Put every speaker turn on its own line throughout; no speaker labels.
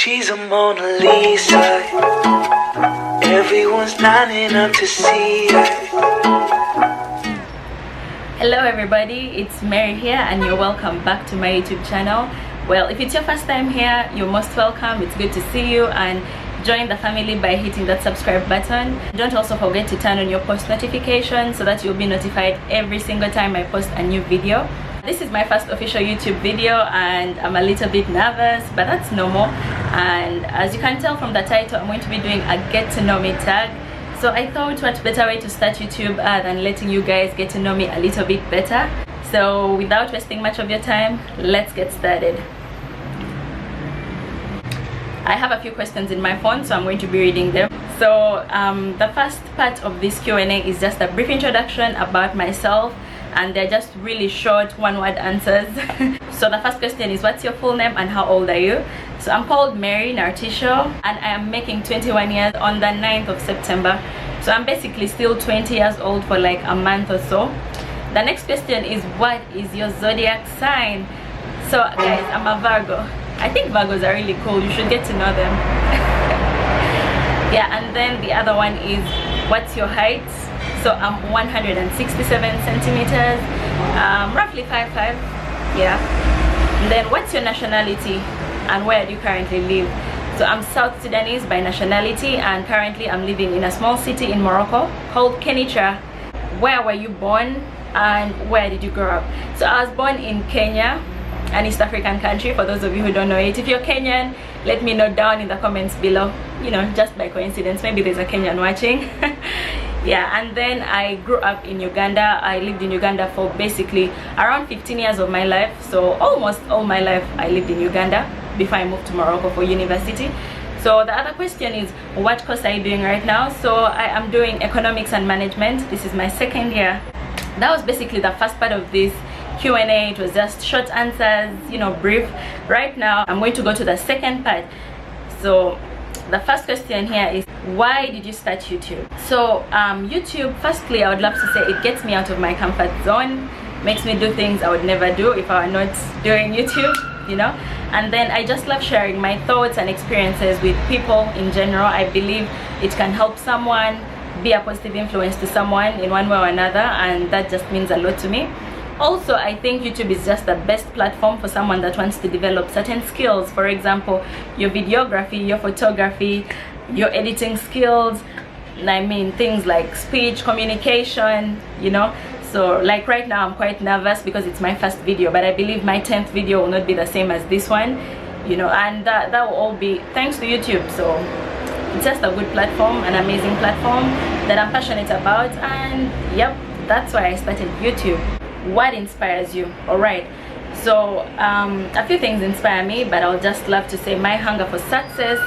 She's a Mona Lisa. Everyone's lining up to see her.
Hello everybody, it's Mary here and you're welcome back to my YouTube channel. Well, if it's your first time here, you're most welcome. It's good to see you, and join the family by hitting that subscribe button. Don't also forget to turn on your post notifications so that you'll be notified every single time I post a new video. This is my first official YouTube video and I'm a little bit nervous, but that's normal. And as you can tell from the title, I'm going to be doing a get to know me tag. So I thought what better way to start YouTube than letting you guys get to know me a little bit better. So without wasting much of your time, let's get started. I have a few questions in my phone, so I'm going to be reading them. So the first part of this Q&A is just a brief introduction about myself, and they're just really short one-word answers. So the first question is, what's your full name and how old are you? So I'm called Mary Nartisho and I am making 21 years on the 9th of September. So I'm basically still 20 years old for like a month or so. The next question is, what is your zodiac sign? So guys, I'm a Virgo. I think Virgos are really cool. You should get to know them. Yeah, and then the other one is, what's your height? So I'm 167 centimeters, roughly 5'5". Yeah. And then what's your nationality and where do you currently live? So I'm South Sudanese by nationality and currently I'm living in a small city in Morocco called Kenitra. Where were you born and where did you grow up? So I was born in Kenya, an East African country, for those of you who don't know it. If you're Kenyan, let me know down in the comments below. You know, just by coincidence, maybe there's a Kenyan watching. Yeah, and then I grew up in Uganda. I lived in Uganda for basically around 15 years of my life. So almost all my life I lived in Uganda before I moved to Morocco for university. So the other question is, what course are you doing right now? So I am doing economics and management. This is my second year. That was basically the first part of this Q&A. It was just short answers, you know, brief. Right now I'm going to go to the second part. So the first question here is, why did you start YouTube? So YouTube, firstly, I would love to say it gets me out of my comfort zone, makes me do things I would never do if I were not doing YouTube, you know. And then I just love sharing my thoughts and experiences with people in general. I believe it can help someone, be a positive influence to someone in one way or another, and that just means a lot to me. Also, I think YouTube is just the best platform for someone that wants to develop certain skills. For example, your videography, your photography, your editing skills. I mean, things like speech, communication, you know. So like right now I'm quite nervous because it's my first video, but I believe my 10th video will not be the same as this one, you know, and that will all be thanks to YouTube. So it's just a good platform, an amazing platform that I'm passionate about, and yep, that's why I started YouTube. What inspires you? All right, so a few things inspire me, but I'll just love to say my hunger for success,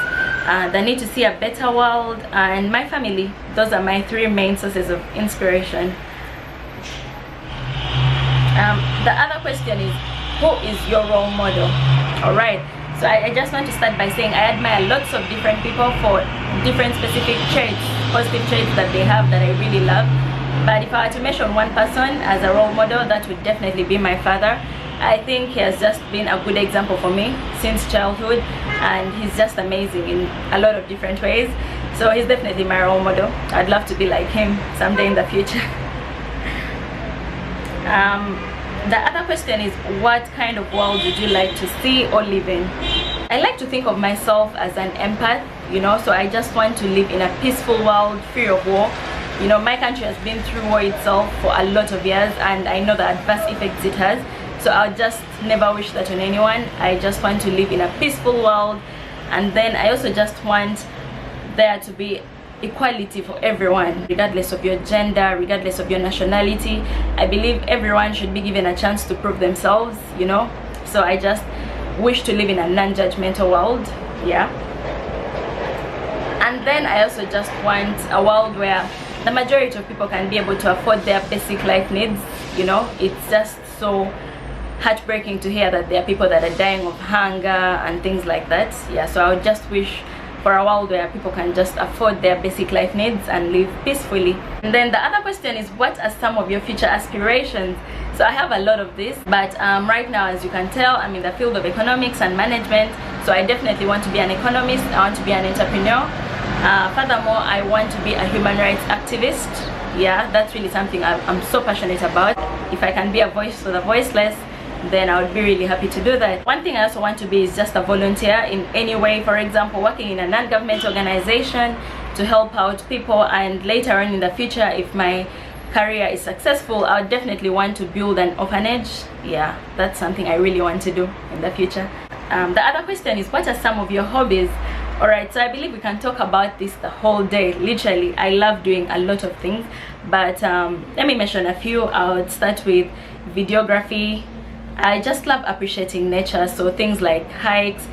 the need to see a better world, and my family. Those are my three main sources of inspiration. The other question is, who is your role model? All right, so I just want to start by saying I admire lots of different people for different specific traits, positive traits that they have that I really love. But if I were to mention one person as a role model, that would definitely be my father. I think he has just been a good example for me since childhood, and he's just amazing in a lot of different ways. So he's definitely my role model. I'd love to be like him someday in the future. The other question is, what kind of world would you like to see or live in? I like to think of myself as an empath, you know, so I just want to live in a peaceful world, free of war. You know, my country has been through war itself for a lot of years, and I know the adverse effects it has. So I'll just never wish that on anyone. I just want to live in a peaceful world, and then I also just want there to be equality for everyone, regardless of your gender, regardless of your nationality. I believe everyone should be given a chance to prove themselves, you know. So I just wish to live in a non-judgmental world. Yeah. And then I also just want a world where the majority of people can be able to afford their basic life needs. You know, it's just so heartbreaking to hear that there are people that are dying of hunger and things like that. Yeah, so I would just wish for a world where people can just afford their basic life needs and live peacefully. And then the other question is, what are some of your future aspirations? So I have a lot of this, but right now, as you can tell, I'm in the field of economics and management. So I definitely want to be an economist. I want to be an entrepreneur. Furthermore, I want to be a human rights activist. Yeah, that's really something I'm so passionate about. If I can be a voice for the voiceless, then I would be really happy to do that. One thing I also want to be is just a volunteer in any way. For example, working in a non-government organization to help out people, and later on in the future, if my career is successful, I would definitely want to build an orphanage. Yeah, that's something I really want to do in the future. The other question is, what are some of your hobbies? Alright, so I believe we can talk about this the whole day. Literally, I love doing a lot of things, but let me mention a few. I would start with videography. I just love appreciating nature, so things like hikes,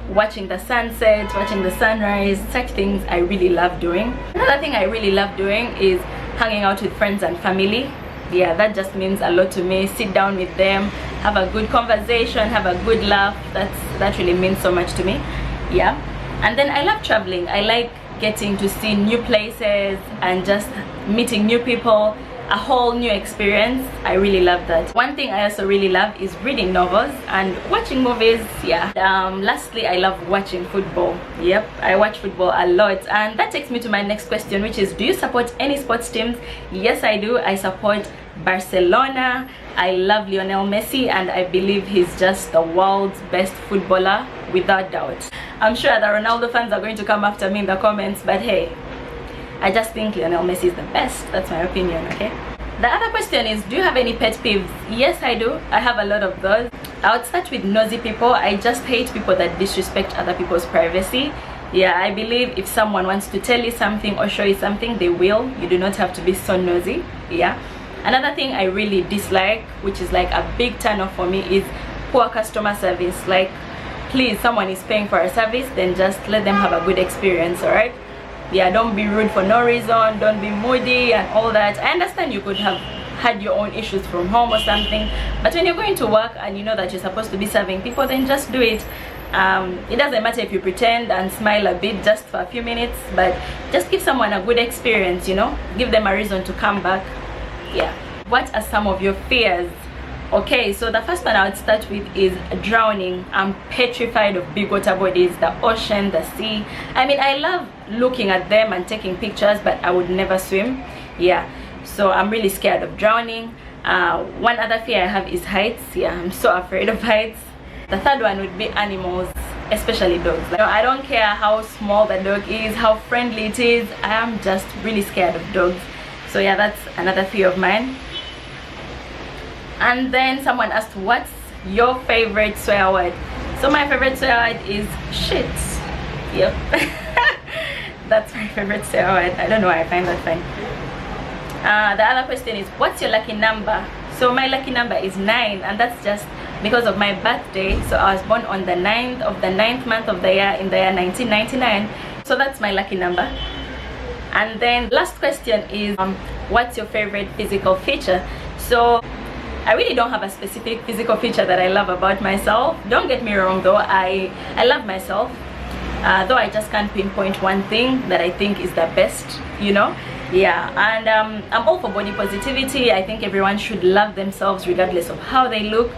watching the sunset, watching the sunrise, such things I really love doing. Another thing I really love doing is hanging out with friends and family. Yeah, that just means a lot to me. Sit down with them, have a good conversation, have a good laugh. That really means so much to me. Yeah, and then I love traveling. I like getting to see new places and just meeting new people, a whole new experience. I really love that. One thing I also really love is reading novels and watching movies. Yeah. Lastly, I love watching football. Yep, I watch football a lot, and that takes me to my next question, which is, do you support any sports teams? Yes, I do. I support Barcelona. I love Lionel Messi, and I believe he's just the world's best footballer without doubt. I'm sure the Ronaldo fans are going to come after me in the comments, but hey, I just think Lionel Messi is the best. That's my opinion, okay? The other question is, do you have any pet peeves? Yes, I do. I have a lot of those. I would start with nosy people. I just hate people that disrespect other people's privacy. Yeah, I believe if someone wants to tell you something or show you something, they will. You do not have to be so nosy. Yeah. Another thing I really dislike, which is like a big turn off for me, is poor customer service. Like, please, someone is paying for a service, then just let them have a good experience, alright? Yeah, don't be rude for no reason, don't be moody and all that. I understand you could have had your own issues from home or something, but when you're going to work and you know that you're supposed to be serving people, then just do it. It doesn't matter if you pretend and smile a bit just for a few minutes, but just give someone a good experience, you know, give them a reason to come back. Yeah. What are some of your fears? Okay, so the first one I would start with is drowning. I'm petrified of big water bodies, the ocean, the sea. I mean, I love looking at them and taking pictures, but I would never swim. Yeah, so I'm really scared of drowning. One other fear I have is heights. Yeah, I'm so afraid of heights. The third one would be animals, especially dogs. Like, I don't care how small the dog is, how friendly it is. I am just really scared of dogs. So yeah, that's another fear of mine. And then someone asked, what's your favorite swear word? So my favorite swear word is shit. Yep. That's my favorite swear word. I don't know why I find that funny. The other question is, what's your lucky number? So my lucky number is 9, and that's just because of my birthday. So I was born on the 9th of the 9th month of the year in the year 1999. So that's my lucky number. And then last question is, what's your favorite physical feature? So I really don't have a specific physical feature that I love about myself. Don't get me wrong though, I love myself, though I just can't pinpoint one thing that I think is the best, you know. Yeah, and I'm all for body positivity. I think everyone should love themselves regardless of how they look.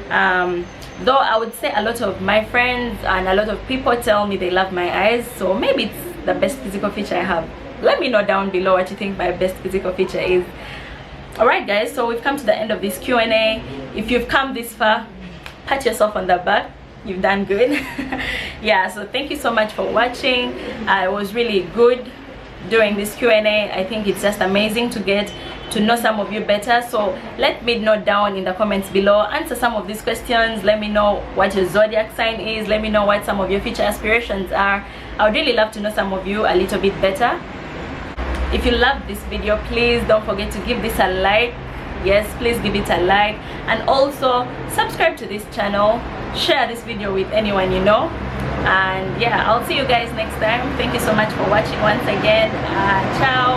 Though I would say a lot of my friends and a lot of people tell me they love my eyes, so maybe it's the best physical feature I have. Let me know down below what you think my best physical feature is. Alright guys, so we've come to the end of this Q&A. If you've come this far, pat yourself on the back. You've done good. Yeah, so thank you so much for watching. It was really good doing this Q&A. I think it's just amazing to get to know some of you better. So let me know down in the comments below. Answer some of these questions. Let me know what your zodiac sign is. Let me know what some of your future aspirations are. I would really love to know some of you a little bit better. If you love this video, please don't forget to give this a like. Yes, please give it a like, and also subscribe to this channel. Share this video with anyone you know, and yeah, I'll see you guys next time. Thank you so much for watching once again. Ciao,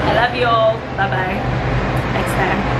I love you all. Bye bye, next time.